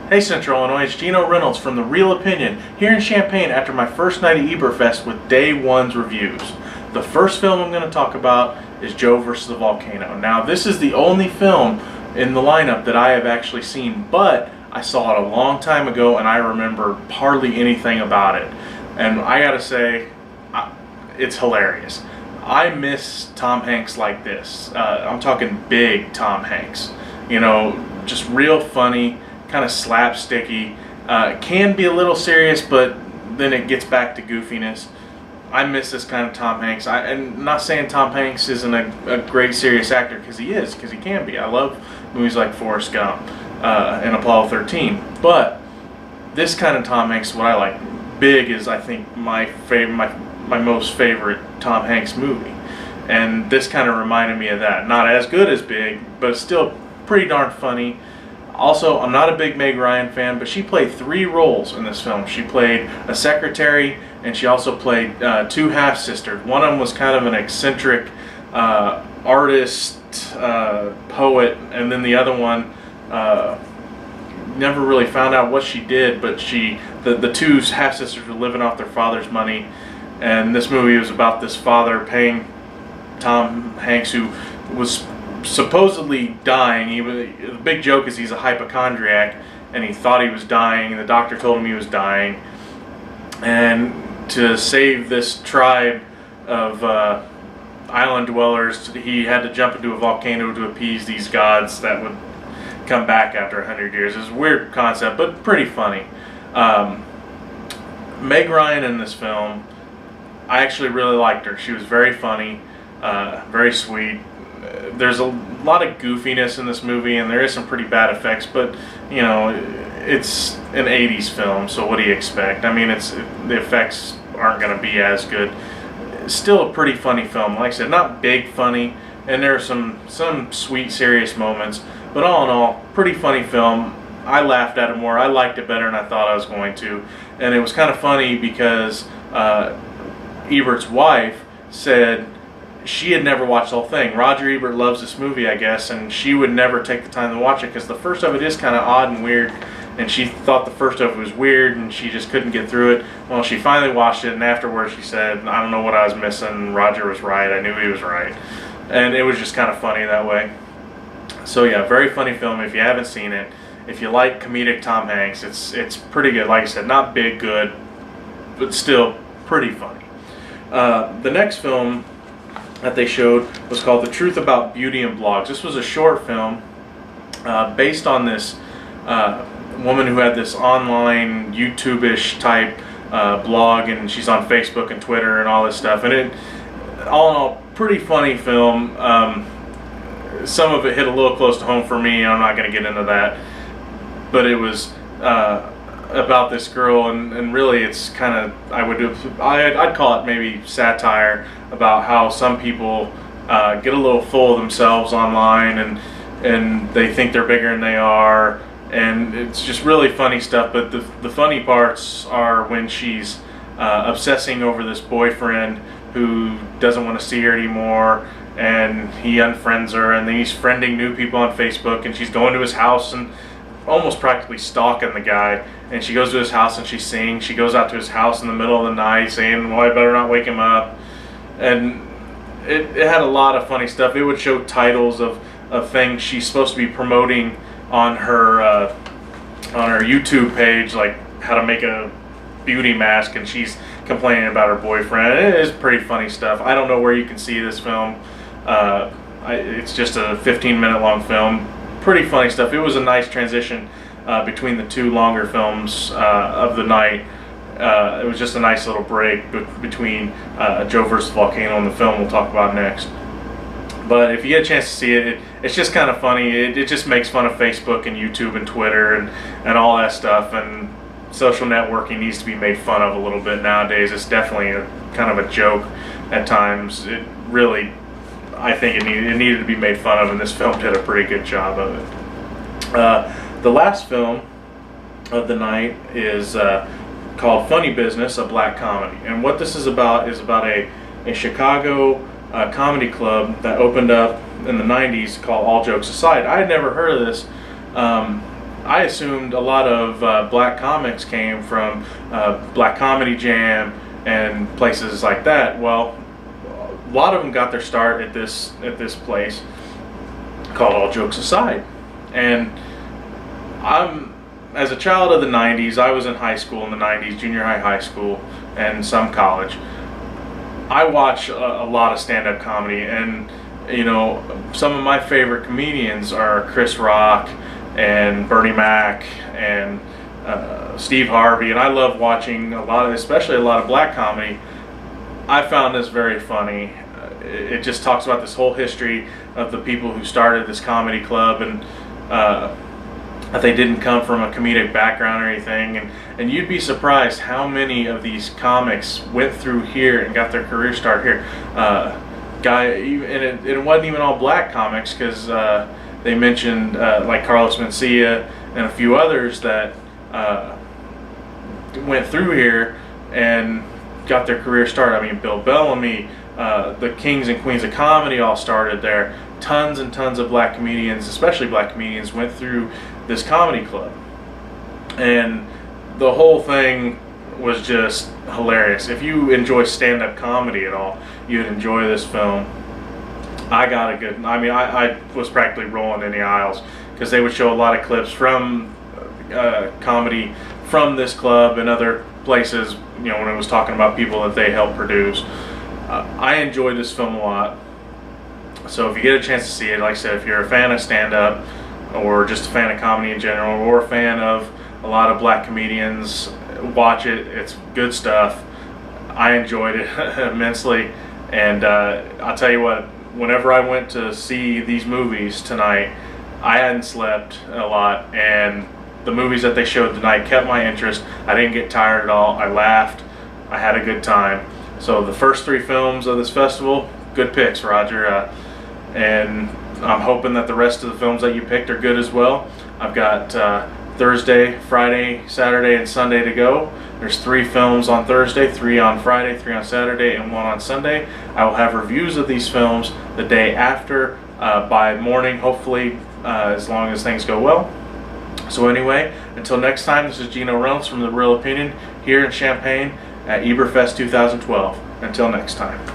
Hey Central Illinois, it's Gino Reynolds from The Real Opinion here in Champaign after my first night at EbertFest with Day 1's reviews. The first film I'm going to talk about is Joe vs. the Volcano. Now this is the only film in the lineup that I have actually seen, but I saw it a long time ago and I remember hardly anything about it. And I gotta say, it's hilarious. I miss Tom Hanks like this. I'm talking big Tom Hanks. You know, just real funny, kind of slapsticky, can be a little serious, but then it gets back to goofiness. I miss this kind of Tom Hanks. And not saying Tom Hanks isn't a great serious actor, because he is, because he can be. I love movies like Forrest Gump and Apollo 13. But this kind of Tom Hanks is what I like. Big is, I think, my most favorite Tom Hanks movie. And this kind of reminded me of that. Not as good as Big, but still pretty darn funny. Also, I'm not a big Meg Ryan fan, but she played 3 roles in this film. She played a secretary, and she also played 2 half-sisters. One of them was kind of an eccentric artist, poet, and then the other one never really found out what she did, but the 2 half-sisters were living off their father's money, and this movie was about this father paying Tom Hanks, who was supposedly dying. The big joke is he's a hypochondriac and he thought he was dying, and the doctor told him he was dying, and to save this tribe of island dwellers, he had to jump into a volcano to appease these gods that would come back after 100 years. It's a weird concept, but pretty funny. Meg Ryan in this film, I actually really liked her. She was very funny, very sweet. There's a lot of goofiness in this movie, and there is some pretty bad effects, but you know, it's an 80s film, so what do you expect? I mean, the effects aren't going to be as good. It's still a pretty funny film. Like I said, not big funny, and there are some sweet, serious moments, but all in all, pretty funny film. I laughed at it more. I liked it better than I thought I was going to, and it was kind of funny because Ebert's wife said she had never watched the whole thing. Roger Ebert loves this movie, I guess, and she would never take the time to watch it because the first of it is kind of odd and weird, and she thought the first of it was weird and she just couldn't get through it. Well, she finally watched it, and afterwards she said, I don't know what I was missing. Roger was right. I knew he was right. And it was just kind of funny that way. So yeah, very funny film if you haven't seen it. If you like comedic Tom Hanks, it's pretty good. Like I said, not big good, but still pretty funny. The next film that they showed was called The Truth About Beauty and Blogs. This was a short film based on this woman who had this online YouTube-ish type blog, and she's on Facebook and Twitter and all this stuff. And it, all in all, pretty funny film. Some of it hit a little close to home for me. I'm not going to get into that, but it was about this girl, and really it's kind of, I'd call it maybe satire about how some people get a little full of themselves online, and they think they're bigger than they are, and it's just really funny stuff. But the funny parts are when she's obsessing over this boyfriend who doesn't want to see her anymore, and he unfriends her, and then he's friending new people on Facebook, and she's going to his house and almost practically stalking the guy. And she goes to his house and she sings. She goes out to his house in the middle of the night saying, well, I better not wake him up. And it had a lot of funny stuff. It would show titles of things she's supposed to be promoting on her YouTube page, like how to make a beauty mask, and she's complaining about her boyfriend. It is pretty funny stuff. I don't know where you can see this film. It's just a 15-minute long film. Pretty funny stuff. It was a nice transition between the 2 longer films of the night. It was just a nice little break between Joe vs. Volcano and the film we'll talk about next. But if you get a chance to see it, it's just kind of funny. It just makes fun of Facebook and YouTube and Twitter and all that stuff. And social networking needs to be made fun of a little bit nowadays. It's definitely kind of a joke at times. It really, I think it needed to be made fun of, and this film did a pretty good job of it. The last film of the night is called Funny Business, a Black Comedy. And what this is about a Chicago comedy club that opened up in the 90s called All Jokes Aside. I had never heard of this. I assumed a lot of black comics came from Black Comedy Jam and places like that. Well, a lot of them got their start at this place called All Jokes Aside. And as a child of the 90s, I was in high school in the 90s, junior high school, and some college. I watch a lot of stand-up comedy, and some of my favorite comedians are Chris Rock and Bernie Mac and Steve Harvey, and I love watching especially a lot of black comedy. I found this very funny. It just talks about this whole history of the people who started this comedy club, and that they didn't come from a comedic background or anything, and you'd be surprised how many of these comics went through here and got their career start here. And it wasn't even all black comics, because they mentioned like Carlos Mencia and a few others that went through here and got their career started. I mean, Bill Bellamy, the Kings and Queens of Comedy all started there. Tons and tons of black comedians, especially black comedians, went through this comedy club, and the whole thing was just hilarious. If you enjoy stand-up comedy at all, you'd enjoy this film. I was practically rolling in the aisles, because they would show a lot of clips from comedy from this club and other places, when it was talking about people that they helped produce. I enjoyed this film a lot. So if you get a chance to see it, like I said, if you're a fan of stand-up, or just a fan of comedy in general, or a fan of a lot of black comedians, watch it. It's good stuff. I enjoyed it immensely, and I'll tell you what, whenever I went to see these movies tonight, I hadn't slept a lot, and the movies that they showed tonight kept my interest. I didn't get tired at all. I laughed. I had a good time. So the first 3 films of this festival, good picks, Roger. And I'm hoping that the rest of the films that you picked are good as well. I've got Thursday, Friday, Saturday, and Sunday to go. There's 3 films on Thursday, 3 on Friday, 3 on Saturday, and 1 on Sunday. I will have reviews of these films the day after, by morning, hopefully, as long as things go well. So anyway, until next time, this is Gino Reynolds from The Real Opinion here in Champaign at EbertFest 2012. Until next time.